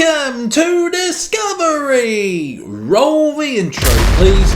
Welcome to Discovery! Roll the intro, please.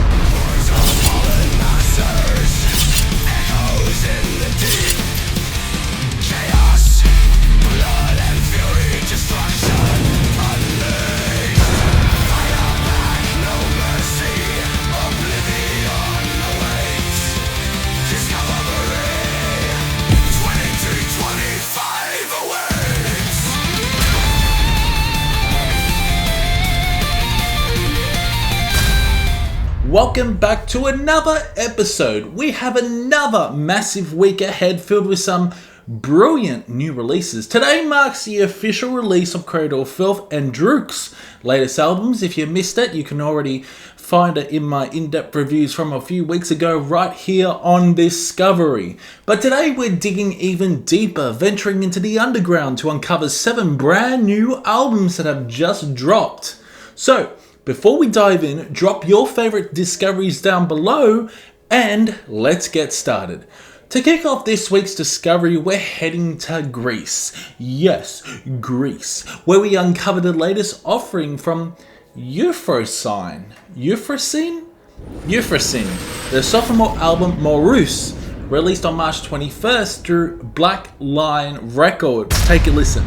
Welcome back to another episode. We have another massive week ahead filled with some brilliant new releases. Today marks the official release of Cradle of Filth and Drook's latest albums. If you missed it, you can already find it in my in-depth reviews from a few weeks ago right here on Discovery. But today we're digging even deeper, venturing into the underground to uncover 7 brand new albums that have just dropped. So, before we dive in, drop your favorite discoveries down below and let's get started. To kick off this week's discovery, we're heading to Greece. Yes, Greece, where we uncover the latest offering from Euphrosyne. Euphrosyne, their sophomore album Morus, released on March 21st through Black Lion Records. Take a listen.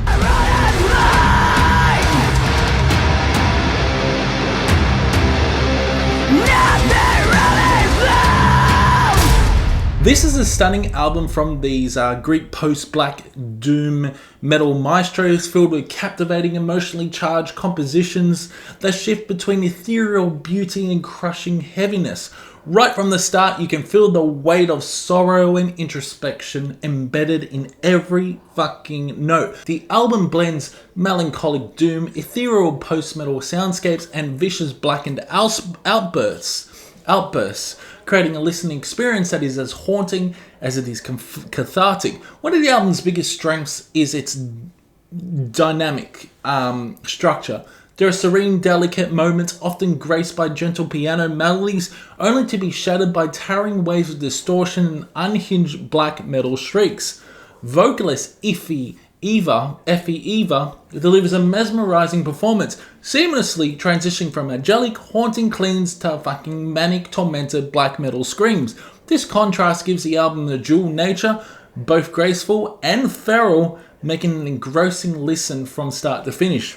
This is a stunning album from these Greek post-black doom metal maestros, filled with captivating, emotionally charged compositions that shift between ethereal beauty and crushing heaviness. Right from the start, you can feel the weight of sorrow and introspection embedded in every fucking note. The album blends melancholic doom, ethereal post-metal soundscapes, and vicious blackened outbursts, creating a listening experience that is as haunting as it is cathartic. One of the album's biggest strengths is its dynamic structure. There are serene, delicate moments, often graced by gentle piano melodies, only to be shattered by towering waves of distortion and unhinged black metal shrieks. Vocalist Effie Eva delivers a mesmerizing performance, seamlessly transitioning from angelic, haunting cleans to fucking manic, tormented black metal screams. This contrast gives the album the dual nature, both graceful and feral, making an engrossing listen from start to finish.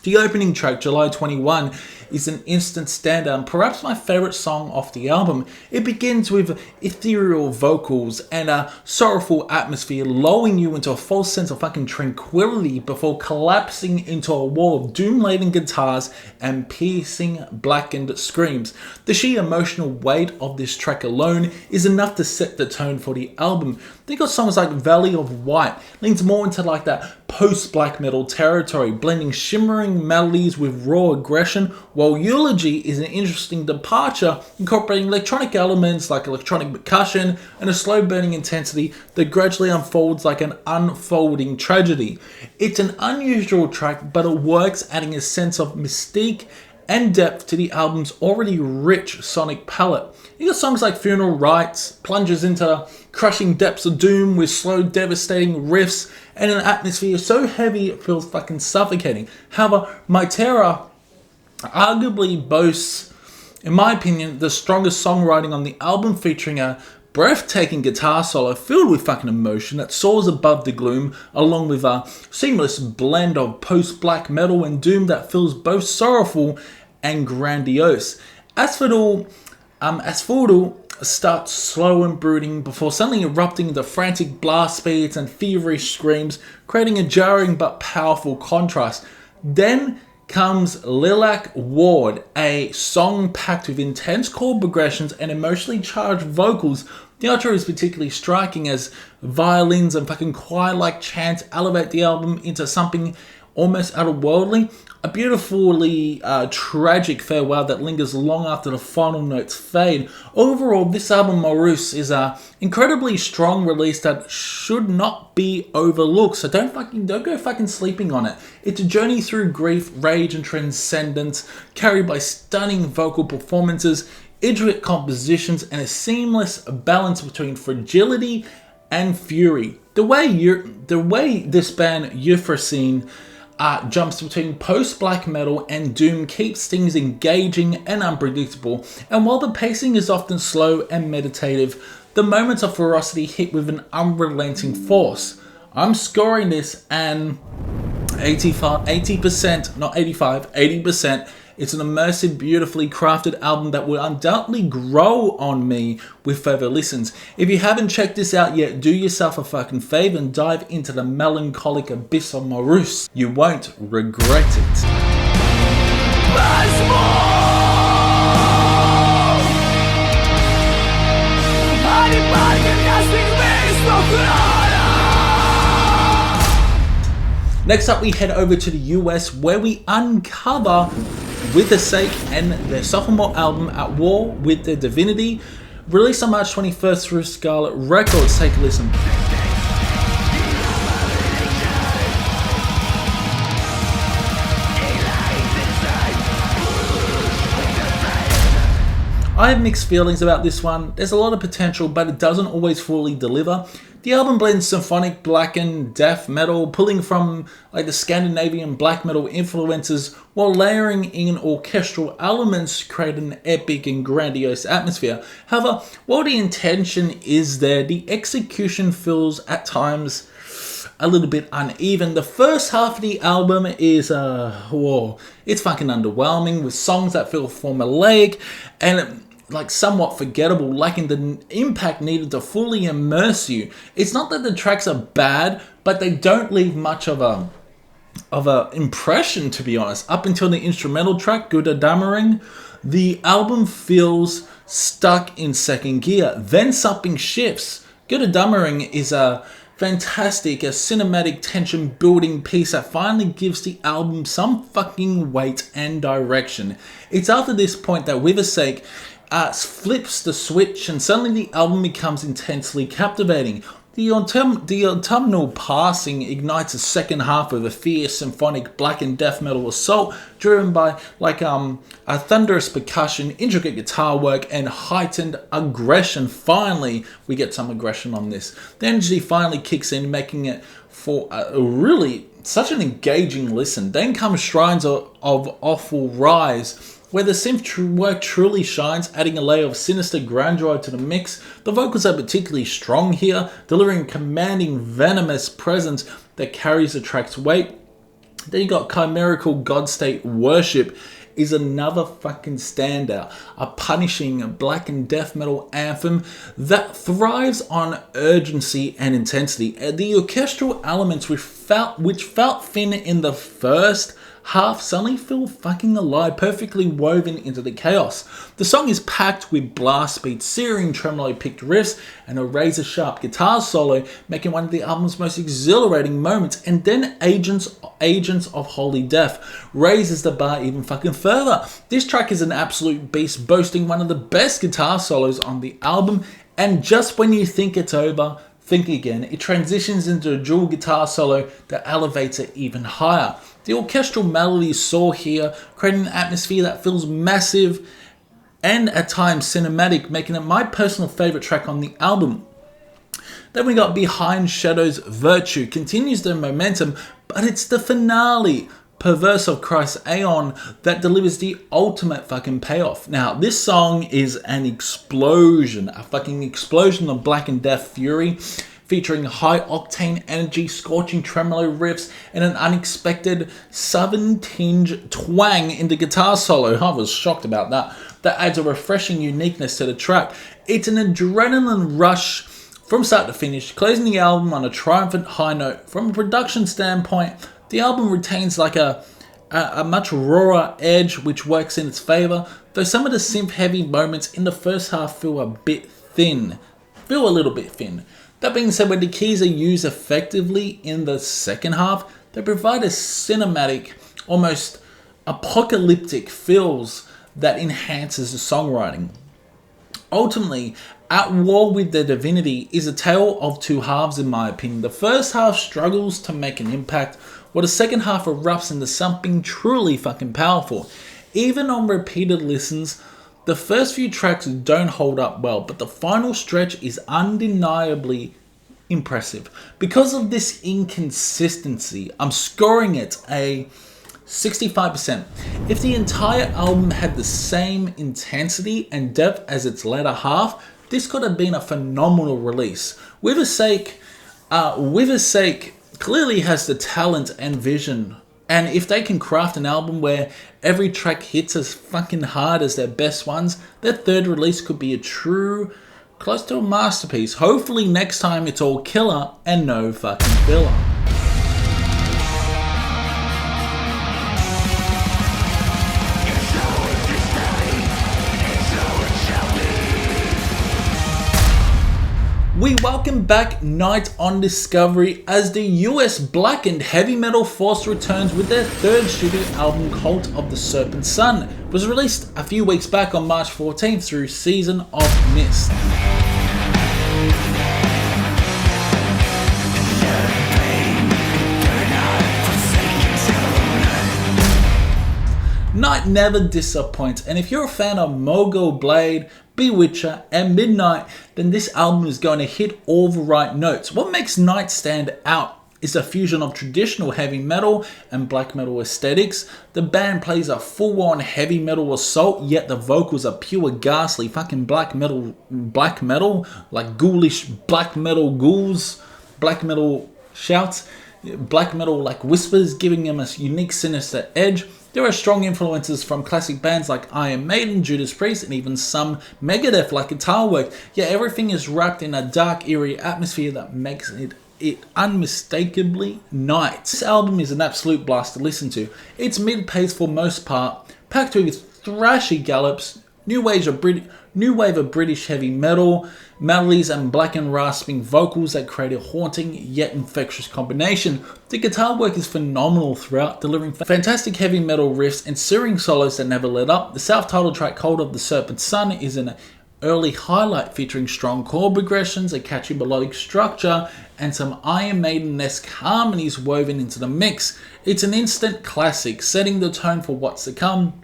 The opening track, July 21, is an instant standout, perhaps my favourite song off the album. It begins with ethereal vocals and a sorrowful atmosphere, lulling you into a false sense of fucking tranquility before collapsing into a wall of doom-laden guitars and piercing blackened screams. The sheer emotional weight of this track alone is enough to set the tone for the album. Think of songs like Valley of White, leans more into like that post-black metal territory, blending shimmering melodies with raw aggression, while Eulogy is an interesting departure, incorporating electronic elements like electronic percussion and a slow-burning intensity that gradually unfolds like an unfolding tragedy. It's an unusual track, but it works, adding a sense of mystique and depth to the album's already rich sonic palette. You got songs like Funeral Rites, plunges into crushing depths of doom with slow, devastating riffs and an atmosphere so heavy it feels fucking suffocating. However, My Terror arguably boasts, in my opinion, the strongest songwriting on the album, featuring a breathtaking guitar solo filled with fucking emotion that soars above the gloom, along with a seamless blend of post-black metal and doom that feels both sorrowful and grandiose. Asphodel starts slow and brooding before suddenly erupting into frantic blast beats and feverish screams, creating a jarring but powerful contrast. Then comes Lilac Ward, a song packed with intense chord progressions and emotionally charged vocals. The outro is particularly striking as violins and fucking choir-like chants elevate the album into something almost otherworldly. A beautifully tragic farewell that lingers long after the final notes fade. Overall, this album, Morus, is a incredibly strong release that should not be overlooked. So don't go fucking sleeping on it. It's a journey through grief, rage, and transcendence, carried by stunning vocal performances, intricate compositions, and a seamless balance between fragility and fury. The way this band Euphrosyne jumps between post-black metal and doom, keeps things engaging and unpredictable, and while the pacing is often slow and meditative, the moments of ferocity hit with an unrelenting force. I'm scoring this an 80%, not 85, 80%. It's an immersive, beautifully crafted album that will undoubtedly grow on me with further listens. If you haven't checked this out yet, do yourself a fucking favor and dive into the melancholic abyss of Morus. You won't regret it. Next up, we head over to the US, where we uncover Wythersake and their sophomore album At War with the Divinity, released on March 21st through Scarlet Records. Take a listen. I have mixed feelings about this one. There's a lot of potential, but it doesn't always fully deliver. The album blends symphonic, blackened, death metal, pulling from like the Scandinavian black metal influences, while layering in orchestral elements to create an epic and grandiose atmosphere. However, while the intention is there, the execution feels at times a little bit uneven. The first half of the album is it's fucking underwhelming, with songs that feel formulaic and like somewhat forgettable, lacking the impact needed to fully immerse you. It's not that the tracks are bad, but they don't leave much of a impression, to be honest. Up until the instrumental track, Gudda Dammering, the album feels stuck in second gear. Then something shifts. Gudda Dammering is a fantastic, a cinematic tension building piece that finally gives the album some fucking weight and direction. It's after this point that Wythersake flips the switch and suddenly the album becomes intensely captivating. The autumnal passing ignites the second half of a fierce symphonic black and death metal assault driven by a thunderous percussion, intricate guitar work, and heightened aggression. Finally, we get some aggression on this. The energy finally kicks in, making it for a really such an engaging listen. Then comes Shrines of Awful Rise, where the synth work truly shines, adding a layer of sinister grandeur to the mix. The vocals are particularly strong here, delivering commanding, venomous presence that carries the track's weight. Then you got Chimerical God State Worship is another fucking standout. A punishing black and death metal anthem that thrives on urgency and intensity. The orchestral elements which felt thin in the first half suddenly feel fucking alive, perfectly woven into the chaos. The song is packed with blast beats, searing tremolo picked riffs, and a razor sharp guitar solo, making one of the album's most exhilarating moments. And then Agents of Holy Death raises the bar even fucking further. This track is an absolute beast, boasting one of the best guitar solos on the album, and just when you think it's over, think again. It transitions into a dual guitar solo that elevates it even higher. The orchestral melodies soar here, creating an atmosphere that feels massive and at times cinematic, making it my personal favourite track on the album. Then we got Behind Shadows Virtue, continues the momentum, but it's the finale, Perverse of Christ's Aeon, that delivers the ultimate fucking payoff. Now, this song is an explosion, a fucking explosion of black and death fury, featuring high-octane energy, scorching tremolo riffs, and an unexpected southern tinge twang in the guitar solo. I was shocked about that. That adds a refreshing uniqueness to the track. It's an adrenaline rush from start to finish, closing the album on a triumphant high note. From a production standpoint, the album retains like a much rawer edge, which works in its favour, though some of the synth-heavy moments in the first half feel a little bit thin. That being said, when the keys are used effectively in the second half, they provide a cinematic, almost apocalyptic feels that enhances the songwriting. Ultimately, At War with the Divinity is a tale of two halves in my opinion. The first half struggles to make an impact, while the second half erupts into something truly fucking powerful. Even on repeated listens, the first few tracks don't hold up well, but the final stretch is undeniably impressive. Because of this inconsistency, I'm scoring it a 65%. If the entire album had the same intensity and depth as its latter half, this could have been a phenomenal release. Wythersake clearly has the talent and vision, and if they can craft an album where every track hits as fucking hard as their best ones, their third release could be a true, close to a masterpiece. Hopefully next time it's all killer and no fucking filler. We welcome back Nite on Discovery as the US blackened heavy metal force returns with their third studio album, Cult of the Serpent Sun. It was released a few weeks back on March 14th through Season of Mist. Nite never disappoints, and if you're a fan of Mogul Blade, Bewitcher, and Midnight, then this album is going to hit all the right notes. What makes Nite stand out is the fusion of traditional heavy metal and black metal aesthetics. The band plays a full-on heavy metal assault, yet the vocals are pure ghastly fucking black metal, like ghoulish black metal ghouls, black metal shouts, black metal like whispers, giving them a unique sinister edge. There are strong influences from classic bands like Iron Maiden, Judas Priest, and even some Megadeth like guitar work, yet everything is wrapped in a dark, eerie atmosphere that makes it unmistakably Nite. This album is an absolute blast to listen to. It's mid-paced for most part, packed with thrashy gallops, new wave of British heavy metal, melodies and black and rasping vocals that create a haunting yet infectious combination. The guitar work is phenomenal throughout, delivering fantastic heavy metal riffs and searing solos that never let up. The self-titled track Cult of the Serpent Sun is an early highlight featuring strong chord progressions, a catchy melodic structure, and some Iron Maiden-esque harmonies woven into the mix. It's an instant classic, setting the tone for what's to come.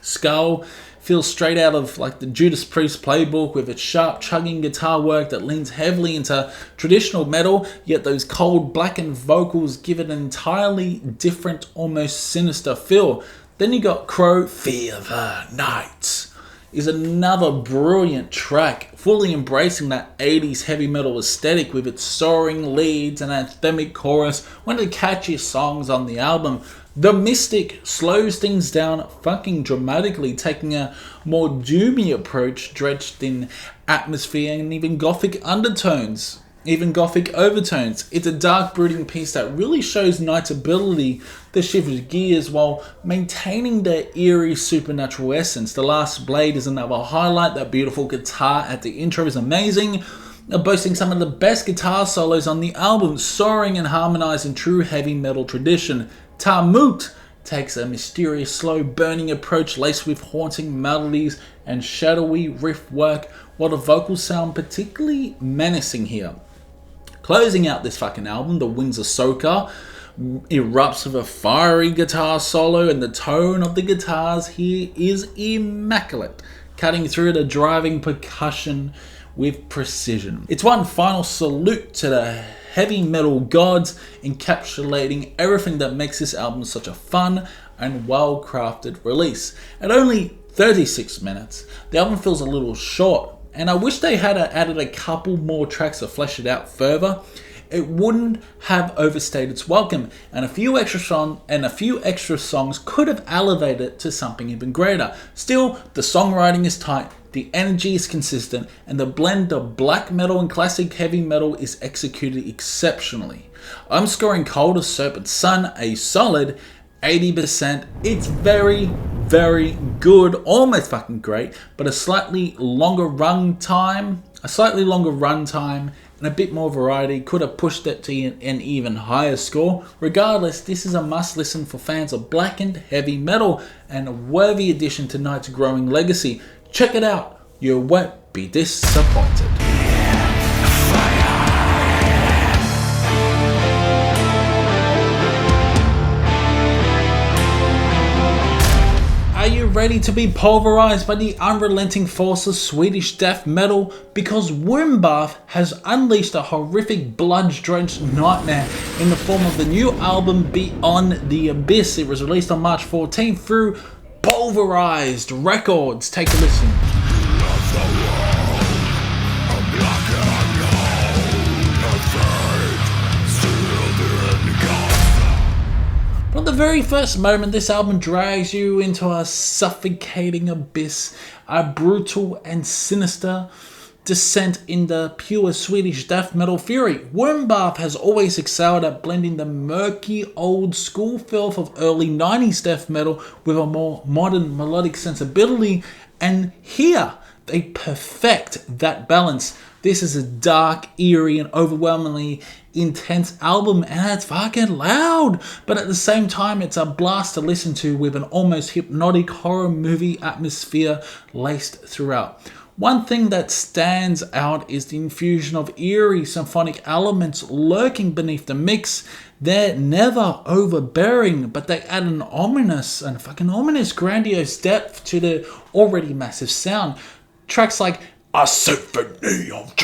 Skull feels straight out of like the Judas Priest playbook, with its sharp chugging guitar work that leans heavily into traditional metal, yet those cold blackened vocals give it an entirely different, almost sinister feel. Then you got Crow, Fear the Night is another brilliant track, fully embracing that 80s heavy metal aesthetic with its soaring leads and anthemic chorus, one of the catchiest songs on the album. The Mystic slows things down fucking dramatically, taking a more doomy approach, drenched in atmosphere and even gothic overtones. It's a dark, brooding piece that really shows Nite's ability to shift gears while maintaining their eerie supernatural essence. The Last Blade is another highlight. That beautiful guitar at the intro is amazing, boasting some of the best guitar solos on the album, soaring and harmonizing in true heavy metal tradition. Tamut takes a mysterious, slow burning approach laced with haunting melodies and shadowy riff work, while the vocals sound particularly menacing here. Closing out this fucking album, the Windsor Soaker erupts with a fiery guitar solo, and the tone of the guitars here is immaculate, cutting through the driving percussion with precision. It's one final salute to the heavy metal gods, encapsulating everything that makes this album such a fun and well-crafted release. At only 36 minutes, the album feels a little short, and I wish they had added a couple more tracks to flesh it out further. It wouldn't have overstayed its welcome, and a few extra songs could have elevated it to something even greater. Still, the songwriting is tight, the energy is consistent, and the blend of black metal and classic heavy metal is executed exceptionally. I'm scoring Cult of Serpent Sun a solid 80%. It's very, very good, almost fucking great, but a slightly longer run time, and a bit more variety could have pushed it to an even higher score. Regardless, this is a must listen for fans of blackened heavy metal and a worthy addition to Nite's growing legacy. Check it out, you won't be disappointed. Are you ready to be pulverized by the unrelenting force of Swedish death metal, because Wombbath has unleashed a horrific blood-drenched nightmare in the form of the new album Beyond the Abyss. It was released on March 14th through Pulverized Records. Take a listen. From the very first moment, this album drags you into a suffocating abyss, a brutal and sinister descent in the pure Swedish death metal fury. Wombbath has always excelled at blending the murky old school filth of early 90s death metal with a more modern melodic sensibility, and here they perfect that balance. This is a dark, eerie, and overwhelmingly intense album, and it's fucking loud, but at the same time it's a blast to listen to with an almost hypnotic horror movie atmosphere laced throughout. One thing that stands out is the infusion of eerie symphonic elements lurking beneath the mix. They're never overbearing, but they add an ominous grandiose depth to the already massive sound. Tracks like A Symphony of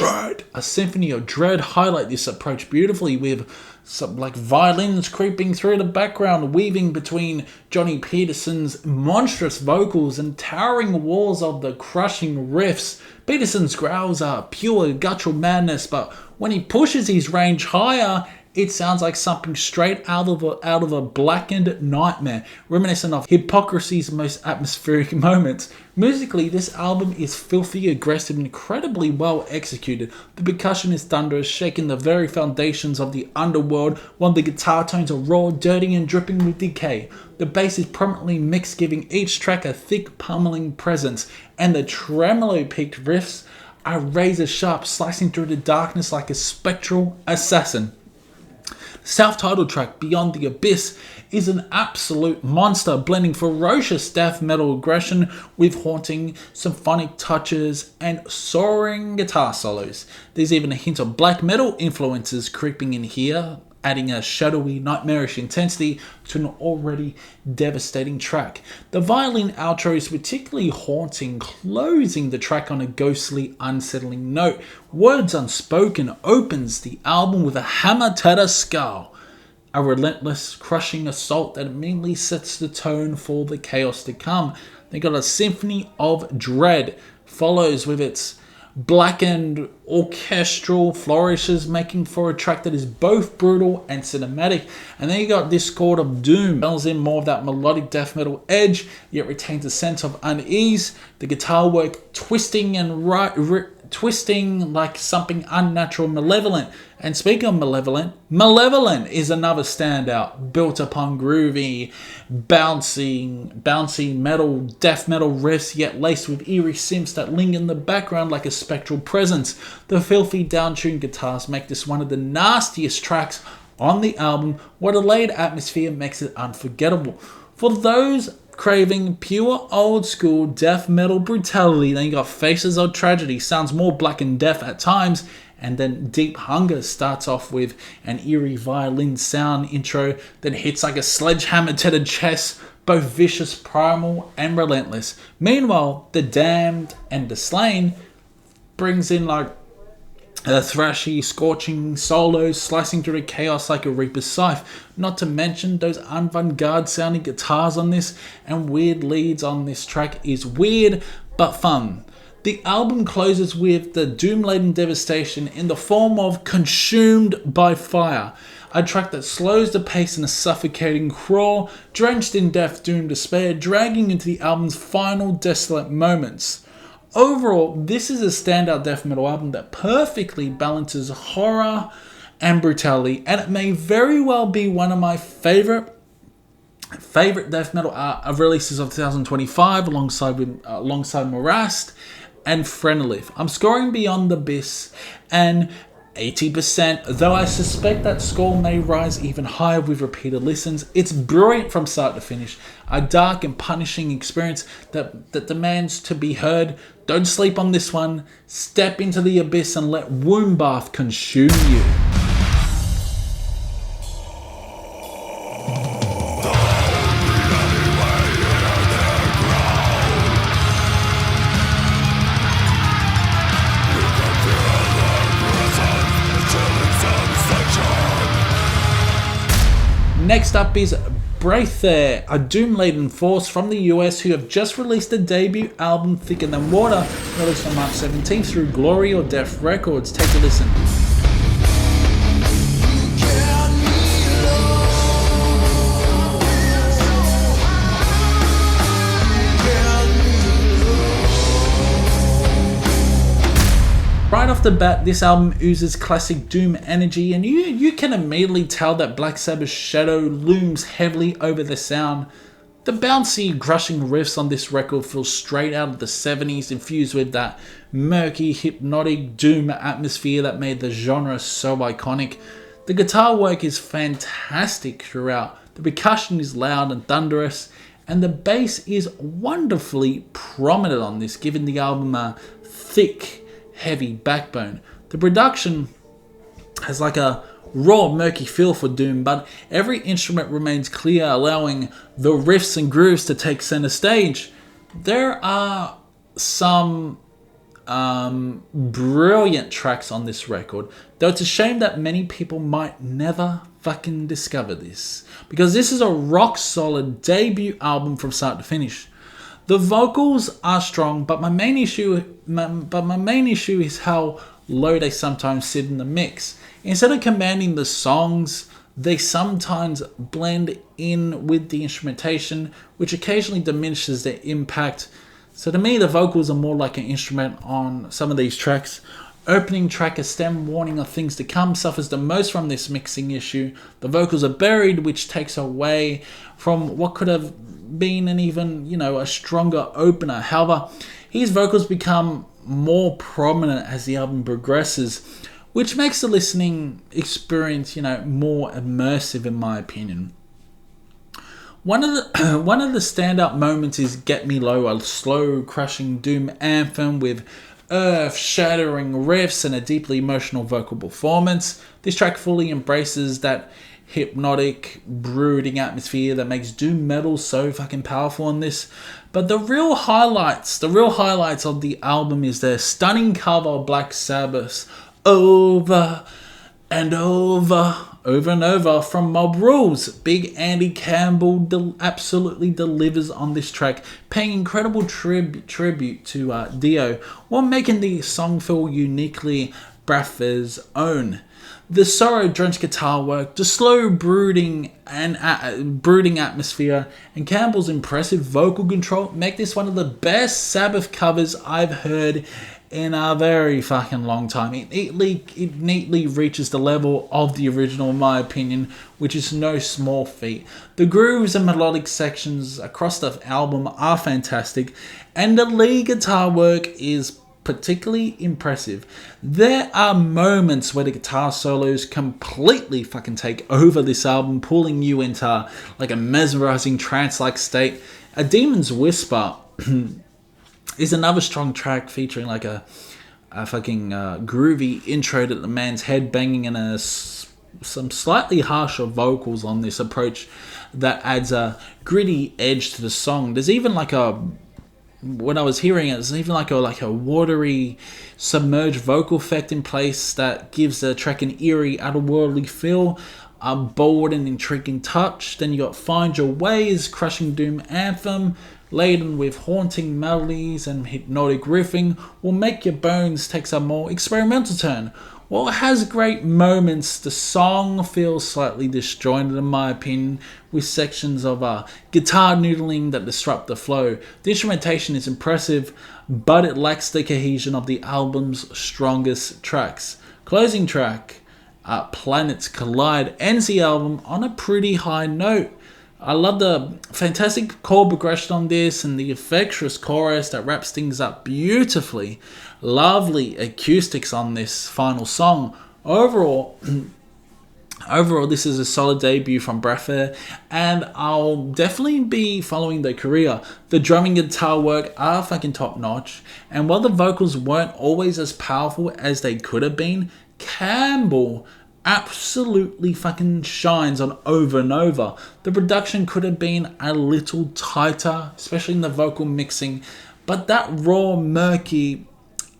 Dread highlight this approach beautifully, with some violins creeping through the background, weaving between Johnny Peterson's monstrous vocals and towering walls of the crushing riffs. Peterson's growls are pure guttural madness, but when he pushes his range higher, it sounds like something straight out of a blackened nightmare, reminiscent of Hypocrisy's most atmospheric moments. Musically, this album is filthy, aggressive, and incredibly well executed. The percussion is thunderous, shaking the very foundations of the underworld, while the guitar tones are raw, dirty, and dripping with decay. The bass is prominently mixed, giving each track a thick, pummeling presence, and the tremolo-peaked riffs are razor-sharp, slicing through the darkness like a spectral assassin. Self-titled track Beyond the Abyss is an absolute monster, blending ferocious death metal aggression with haunting symphonic touches and soaring guitar solos. There's even a hint of black metal influences creeping in here, adding a shadowy, nightmarish intensity to an already devastating track. The violin outro is particularly haunting, closing the track on a ghostly, unsettling note. Words Unspoken opens the album with a hammer to the skull, a relentless, crushing assault that immediately sets the tone for the chaos to come. They got A Symphony of Dread, follows with its blackened orchestral flourishes, making for a track that is both brutal and cinematic. And then you got Discord of Doom, bells in more of that melodic death metal edge, yet retains a sense of unease. The guitar work twisting like something unnatural, malevolent. And speaking of Malevolent is another standout, built upon groovy, bouncy metal, death metal riffs, yet laced with eerie synths that linger in the background like a spectral presence. The filthy, down-tuned guitars make this one of the nastiest tracks on the album, while the layered atmosphere makes it unforgettable. For those craving pure old school death metal brutality, then you got Faces of Tragedy, sounds more black and death at times, and then Deep Hunger starts off with an eerie violin sound intro that hits like a sledgehammer to the chest, both vicious, primal, and relentless. Meanwhile, The Damned and The Slain brings in like a thrashy, scorching solos, slicing through the chaos like a reaper's scythe. Not to mention those avant-garde sounding guitars on this, and weird leads on this track is weird but fun. The album closes with the doom-laden devastation in the form of Consumed by Fire, a track that slows the pace in a suffocating crawl, drenched in death, doom, despair, dragging into the album's final desolate moments. Overall, this is a standout death metal album that perfectly balances horror and brutality, and it may very well be one of my favorite death metal releases of 2025, alongside Morus and Frenolith. I'm scoring Beyond the Abyss and 80%, though I suspect that score may rise even higher with repeated listens. It's brilliant from start to finish, a dark and punishing experience that demands to be heard. Don't sleep on this one. Step into the abyss and let Wombbath consume you. Next up is Brathair, a doom-laden force from the US who have just released a debut album, Thicker Than Water, released on March 17th through Glory or Death Records. Take a listen. Right off the bat, this album oozes classic doom energy, and you can immediately tell that Black Sabbath's shadow looms heavily over the sound. The bouncy, crushing riffs on this record feel straight out of the 70s, infused with that murky, hypnotic doom atmosphere that made the genre so iconic. The guitar work is fantastic throughout, the percussion is loud and thunderous, and the bass is wonderfully prominent on this, giving the album a thick, heavy backbone. The production has like a raw, murky feel for doom, but every instrument remains clear, allowing the riffs and grooves to take center stage. There are some brilliant tracks on this record, though it's a shame that many people might never fucking discover this, because this is a rock solid debut album from start to finish. The vocals are strong, but my main issue is how low they sometimes sit in the mix. Instead of commanding the songs, they sometimes blend in with the instrumentation, which occasionally diminishes their impact. So to me, the vocals are more like an instrument on some of these tracks. Opening track, A Stem Warning of Things to Come, suffers the most from this mixing issue. The vocals are buried, which takes away from what could have been an even, a stronger opener. However, his vocals become more prominent as the album progresses, which makes the listening experience, more immersive in my opinion. One of the standout moments is Get Me Low, a slow, crushing doom anthem with earth-shattering riffs and a deeply emotional vocal performance. This track fully embraces that hypnotic, brooding atmosphere that makes doom metal so fucking powerful on this. But the real highlights of the album is their stunning cover of Black Sabbath's Over and Over and Over from Mob Rules. Big Andy Campbell absolutely delivers on this track, paying incredible tribute to Dio, while making the song feel uniquely Brathair's own. The sorrow-drenched guitar work, the slow brooding atmosphere, and Campbell's impressive vocal control make this one of the best Sabbath covers I've heard in a very fucking long time. It neatly reaches the level of the original, in my opinion, which is no small feat. The grooves and melodic sections across the album are fantastic, and the lead guitar work is particularly impressive. There are moments where the guitar solos completely fucking take over this album, pulling you into like a mesmerizing trance-like state. A Demon's Whisper is another strong track featuring like a fucking groovy intro to the man's head banging and some slightly harsher vocals on this approach that adds a gritty edge to the song. There's even like when I was hearing it, there's even like a watery, submerged vocal effect in place that gives the track an eerie, otherworldly feel, a bold and intriguing touch. Then you got Find Your Ways, crushing doom anthem, laden with haunting melodies and hypnotic riffing, will Make Your Bones takes a more experimental turn. While it has great moments, the song feels slightly disjointed in my opinion, with sections of guitar noodling that disrupt the flow. The instrumentation is impressive, but it lacks the cohesion of the album's strongest tracks. Closing track, Planets Collide, ends the album on a pretty high note. I love the fantastic chord progression on this and the infectious chorus that wraps things up beautifully. Lovely acoustics on this final song. Overall, this is a solid debut from Brathair, and I'll definitely be following their career. The drumming and guitar work are fucking top notch, and while the vocals weren't always as powerful as they could have been, Campbell absolutely fucking shines on Over and Over. The production could have been a little tighter, especially in the vocal mixing, but that raw, murky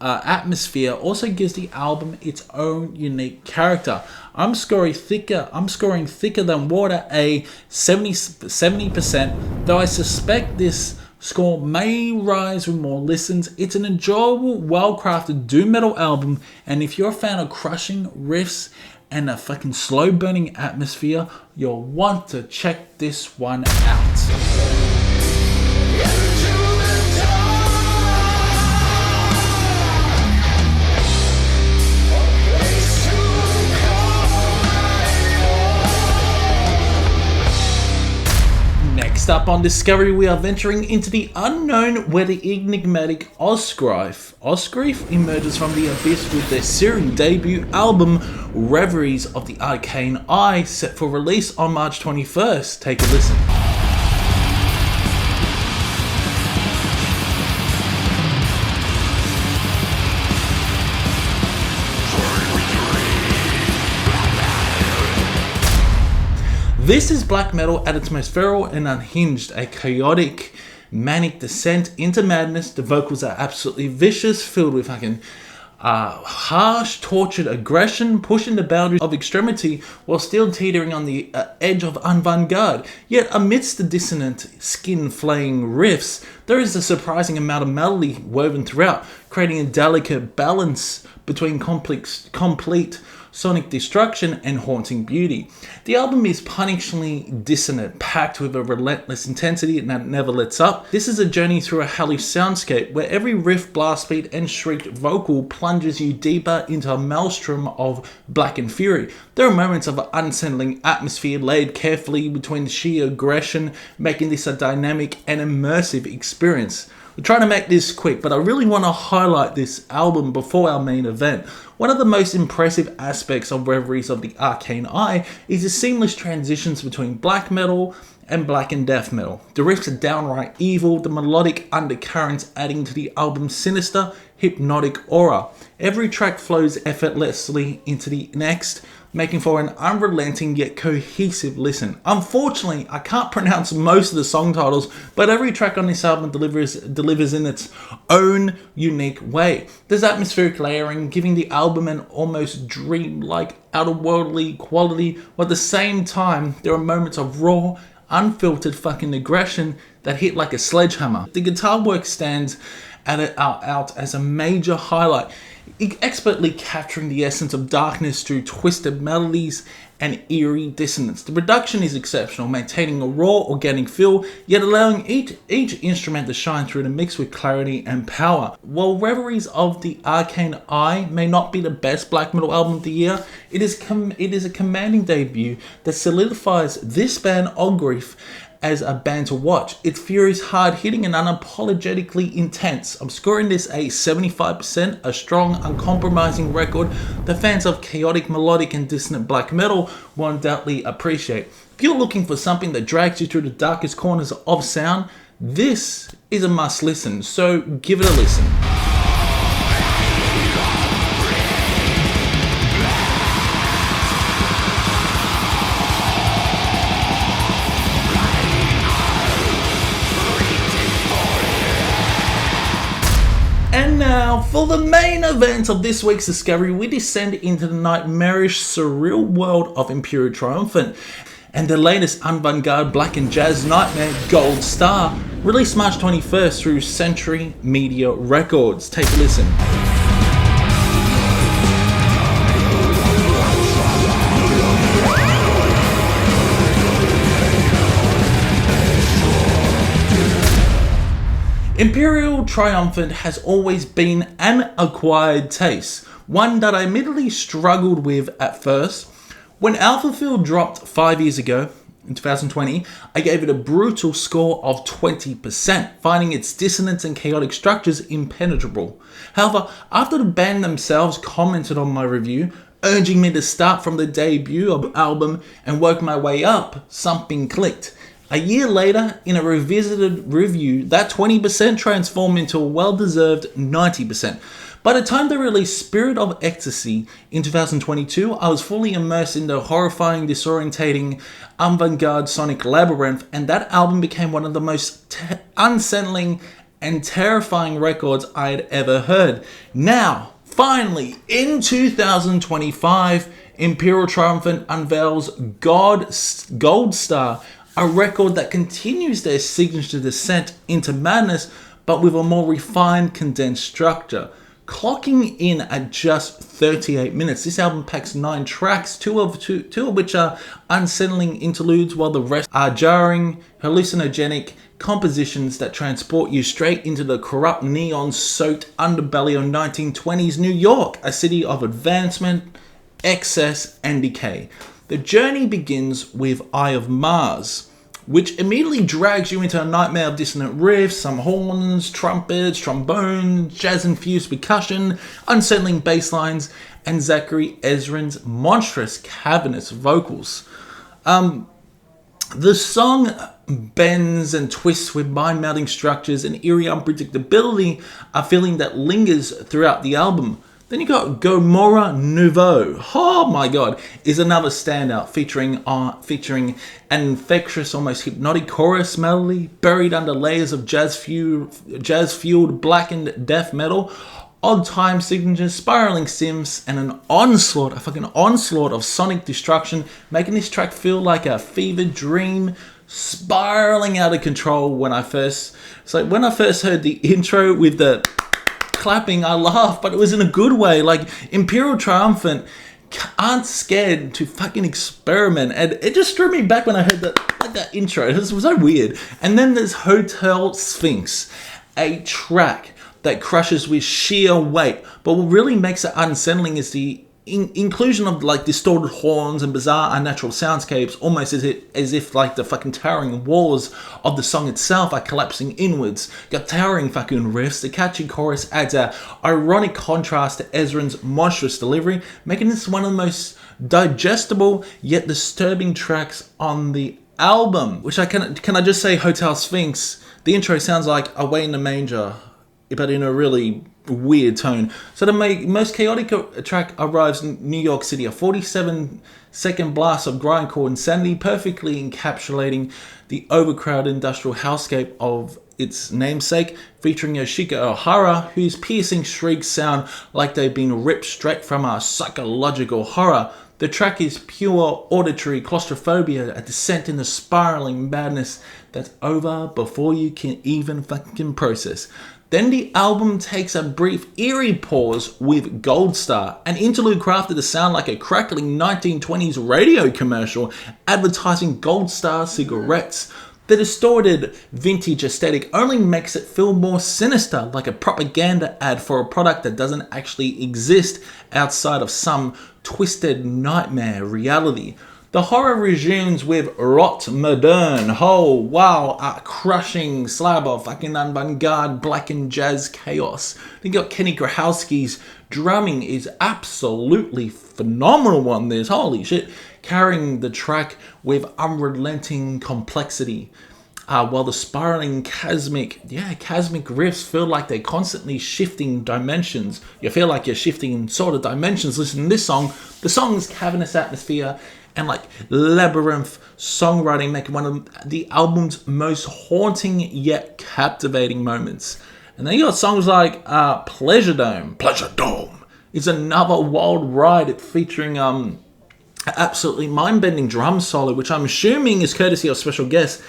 atmosphere also gives the album its own unique character. I'm scoring thicker than water, a 70%, though I suspect this score may rise with more listens. It's an enjoyable, well-crafted doom metal album, and if you're a fan of crushing riffs and a fucking slow burning atmosphere, you'll want to check this one out. Next up on Discovery, we are venturing into the unknown where the enigmatic Osgraef emerges from the abyss with their searing debut album, Reveries of the Arcane Eye, set for release on March 21st. Take a listen. This is black metal at its most feral and unhinged, a chaotic, manic descent into madness. The vocals are absolutely vicious, filled with fucking harsh, tortured aggression, pushing the boundaries of extremity while still teetering on the edge of avant-garde. Yet amidst the dissonant, skin-flaying riffs, there is a surprising amount of melody woven throughout, creating a delicate balance between complete sonic destruction and haunting beauty. The album is punishingly dissonant, packed with a relentless intensity that never lets up. This is a journey through a hellish soundscape where every riff, blast beat, and shrieked vocal plunges you deeper into a maelstrom of blackened fury. There are moments of unsettling atmosphere laid carefully between sheer aggression, making this a dynamic and immersive experience. We're trying to make this quick, but I really want to highlight this album before our main event. One of the most impressive aspects of Reveries of the Arcane Eye is the seamless transitions between black metal and blackened death metal. The riffs are downright evil, the melodic undercurrents adding to the album's sinister, hypnotic aura. Every track flows effortlessly into the next, making for an unrelenting yet cohesive listen. Unfortunately, I can't pronounce most of the song titles, but every track on this album delivers in its own unique way. There's atmospheric layering, giving the album an almost dream-like, outer-worldly quality, while at the same time, there are moments of raw, unfiltered fucking aggression that hit like a sledgehammer. The guitar work stands out as a major highlight, expertly capturing the essence of darkness through twisted melodies and eerie dissonance. The production is exceptional, maintaining a raw, organic feel, yet allowing each instrument to shine through the mix with clarity and power. While Reveries of the Arcane Eye may not be the best black metal album of the year, it is a commanding debut that solidifies this band, Osgraef, as a band to watch. Its fury is hard-hitting and unapologetically intense. I'm scoring this a 75%, a strong, uncompromising record that fans of chaotic, melodic, and dissonant black metal will undoubtedly appreciate. If you're looking for something that drags you through the darkest corners of sound, this is a must-listen, so give it a listen. Now, for the main event of this week's Discovery, we descend into the nightmarish, surreal world of Imperial Triumphant and the latest avant-garde blackened jazz nightmare, Gold Star, released March 21st through Century Media Records. Take a listen. Imperial Triumphant has always been an acquired taste, one that I admittedly struggled with at first. When Alphafield dropped 5 years ago, in 2020, I gave it a brutal score of 20%, finding its dissonance and chaotic structures impenetrable. However, after the band themselves commented on my review, urging me to start from the debut album and work my way up, something clicked. A year later, in a revisited review, that 20% transformed into a well-deserved 90%. By the time they released Spirit of Ecstasy in 2022, I was fully immersed in the horrifying, disorientating, avant-garde sonic labyrinth, and that album became one of the most unsettling and terrifying records I had ever heard. Now, finally, in 2025, Imperial Triumphant unveils Gold Star, a record that continues their signature descent into madness, but with a more refined, condensed structure. Clocking in at just 38 minutes. This album packs 9 tracks, two of which are unsettling interludes, while the rest are jarring, hallucinogenic compositions that transport you straight into the corrupt, neon-soaked underbelly of 1920s New York, a city of advancement, excess, and decay. The journey begins with Eye of Mars, which immediately drags you into a nightmare of dissonant riffs, some horns, trumpets, trombones, jazz-infused percussion, unsettling bass lines, and Zachary Ezrin's monstrous, cavernous vocals. The song bends and twists with mind-melding structures and eerie unpredictability, a feeling that lingers throughout the album. Then you got Gomorrah Nouveau. Oh my god, is another standout featuring an infectious, almost hypnotic chorus melody buried under layers of jazz-fueled blackened death metal, odd time signatures, spiraling synths, and a fucking onslaught of sonic destruction, making this track feel like a fevered dream spiraling out of control. When I first heard the intro with the clapping, I laughed, but it was in a good way. Like, Imperial Triumphant aren't scared to fucking experiment, and it just drew me back when I heard that intro. It was so weird. And then there's Hotel Sphinx, a track that crushes with sheer weight, but what really makes it unsettling is the inclusion of like distorted horns and bizarre unnatural soundscapes, almost as if like the fucking towering walls of the song itself are collapsing inwards. Got towering fucking riffs. The catchy chorus adds a ironic contrast to Ezrin's monstrous delivery, making this one of the most digestible yet disturbing tracks on the album. Which can I just say, Hotel Sphinx, the intro sounds like Away in the Manger, but in a really weird tone. So the most chaotic track arrives in New York City, a 47-second blast of grindcore insanity, perfectly encapsulating the overcrowded industrial hellscape of its namesake, featuring Yoshiko Ohara, whose piercing shrieks sound like they've been ripped straight from a psychological horror. The track is pure auditory claustrophobia, a descent into spiraling madness that's over before you can even fucking process. Then the album takes a brief, eerie pause with Gold Star, an interlude crafted to sound like a crackling 1920s radio commercial advertising Gold Star cigarettes. The distorted, vintage aesthetic only makes it feel more sinister, like a propaganda ad for a product that doesn't actually exist outside of some twisted nightmare reality. The horror resumes with Rot Moderne. Oh wow, a crushing slab of fucking avant-garde blackened jazz chaos. Then you got Kenny Grahowski's drumming is absolutely phenomenal on this. Holy shit. Carrying the track with unrelenting complexity. While the spiraling cosmic riffs feel like they're constantly shifting dimensions. You feel like you're shifting sort of dimensions. Listen to this song. The song's cavernous atmosphere and like labyrinth songwriting make one of the album's most haunting yet captivating moments. And then you got songs like Pleasure Dome. Pleasure Dome is another wild ride featuring absolutely mind-bending drum solo, which I'm assuming is courtesy of special guest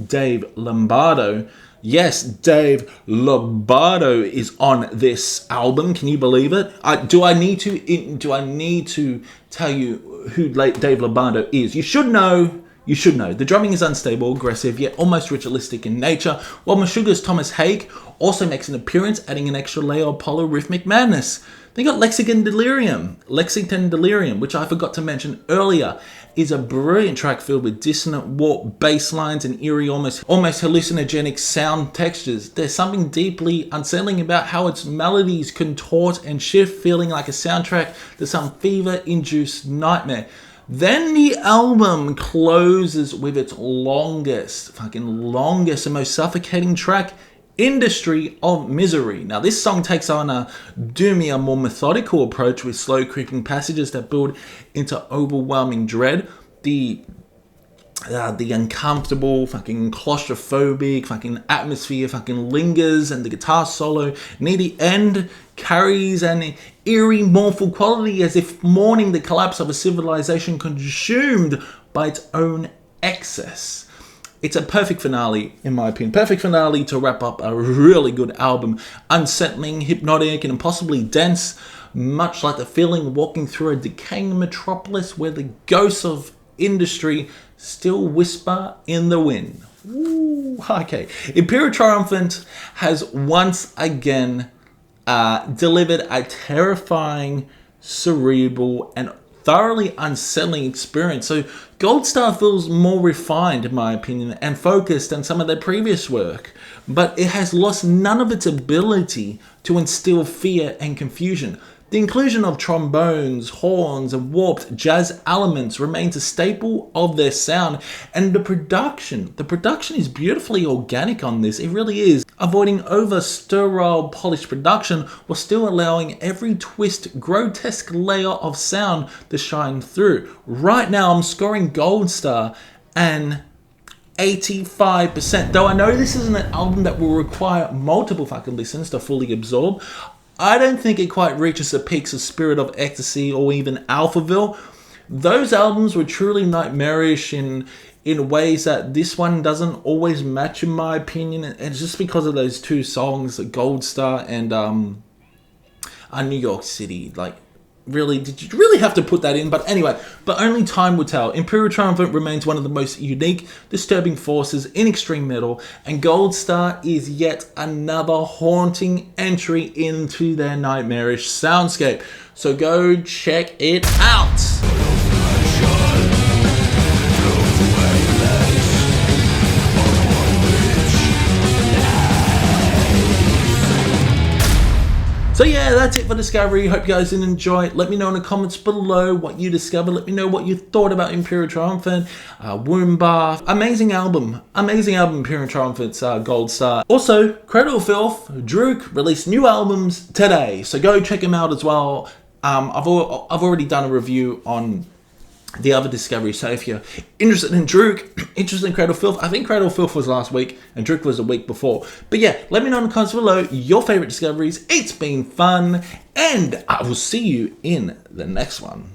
Dave Lombardo. Yes, Dave Lombardo is on this album. Can you believe it? Do I need to tell you who Dave Lombardo is? You should know. The drumming is unstable, aggressive, yet almost ritualistic in nature, while Meshuggah's Thomas Haig also makes an appearance, adding an extra layer of polyrhythmic madness. Then you got Lexington Delirium, which I forgot to mention earlier, is a brilliant track filled with dissonant warped bass lines and eerie, almost hallucinogenic sound textures. There's something deeply unsettling about how its melodies contort and shift, feeling like a soundtrack to some fever-induced nightmare. Then the album closes with its longest and most suffocating track, Industry of Misery. Now this song takes on a doomier, more methodical approach with slow creeping passages that build into overwhelming dread. The the uncomfortable, fucking claustrophobic, fucking atmosphere fucking lingers, and the guitar solo near the end carries an eerie, mournful quality as if mourning the collapse of a civilization consumed by its own excess. It's a perfect finale, in my opinion. Perfect finale to wrap up a really good album. Unsettling, hypnotic, and impossibly dense, much like the feeling walking through a decaying metropolis where the ghosts of industry still whisper in the wind. Ooh, okay. Imperial Triumphant has once again delivered a terrifying, cerebral, and thoroughly unsettling experience. So Gold Star feels more refined, in my opinion, and focused than some of their previous work, but it has lost none of its ability to instill fear and confusion. The inclusion of trombones, horns, and warped jazz elements remains a staple of their sound, and the production is beautifully organic on this. It really is, avoiding over sterile polished production while still allowing every twist, grotesque layer of sound to shine through. Right now, I'm scoring Gold Star and 85%. Though I know this isn't an album that will require multiple fucking listens to fully absorb, I don't think it quite reaches the peaks of Spirit of Ecstasy or even Alphaville. Those albums were truly nightmarish in ways that this one doesn't always match, in my opinion. And it's just because of those two songs, Gold Star and New York City. Like, really, did you really have to put that in? But anyway, but only time will tell. Imperial Triumphant remains one of the most unique, disturbing forces in extreme metal, and Gold Star is yet another haunting entry into their nightmarish soundscape. So go check it out. So yeah, that's it for Discovery. Hope you guys did enjoy it. Let me know in the comments below what you discovered. Let me know what you thought about Imperial Triumphant, Wombbath. Amazing album, Imperial Triumphant's Gold Star. Also, Cradle of Filth, Druk released new albums today, so go check them out as well. I've already done a review on the other Discovery, so if you're interested in Druk, interested in Cradle of Filth, I think Cradle of Filth was last week and Druk was the week before. But yeah, let me know in the comments below your favorite discoveries. It's been fun, and I will see you in the next one.